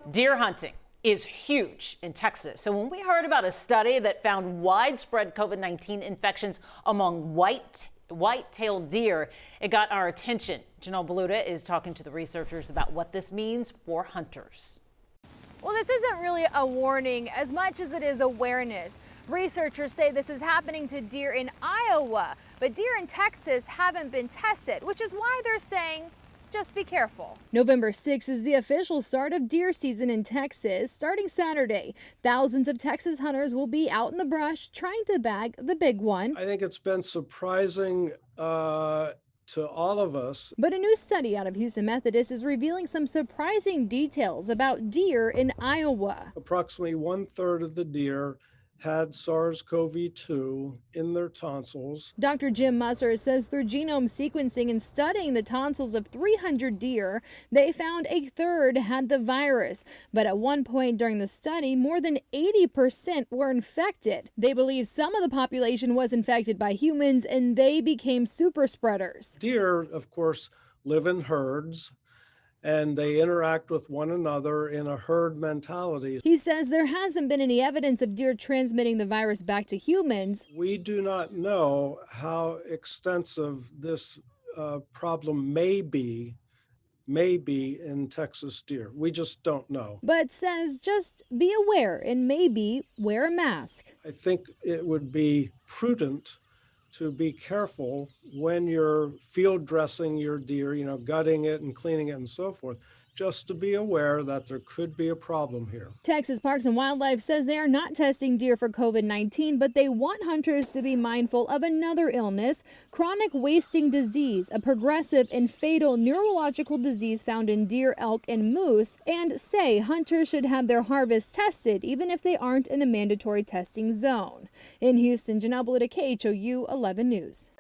Deer hunting is huge in Texas. So when we heard about a study that found widespread COVID-19 infections among white-tailed deer, it got our attention. Janelle Baluta is talking to the researchers about what this means for hunters. Well, this isn't really a warning as much as it is awareness. Researchers say this is happening to deer in Iowa, but deer in Texas haven't been tested, which is why they're saying just be careful. November 6th is the official start of deer season in Texas. Starting Saturday, thousands of Texas hunters will be out in the brush trying to bag the big one. I think it's been surprising to all of us. But a new study out of Houston Methodist is revealing some surprising details about deer in Iowa. Approximately 1/3 of the deer had SARS-CoV-2 in their tonsils. Dr. Jim Musser says through genome sequencing and studying the tonsils of 300 deer, they found a third had the virus. But at one point during the study, more than 80% were infected. They believe some of the population was infected by humans and they became super spreaders. Deer, of course, live in herds, and they interact with one another in a herd mentality. He says there hasn't been any evidence of deer transmitting the virus back to humans. We do not know how extensive this problem may be in Texas deer. We just don't know. But says just be aware and maybe wear a mask. I think it would be prudent to be careful when you're field dressing your deer, gutting it and cleaning it and so forth, just to be aware that there could be a problem here. Texas Parks and Wildlife says they are not testing deer for COVID-19, but they want hunters to be mindful of another illness, chronic wasting disease, a progressive and fatal neurological disease found in deer, elk, and moose, and say hunters should have their harvest tested even if they aren't in a mandatory testing zone. In Houston, Janelle Baluta, KHOU 11 News.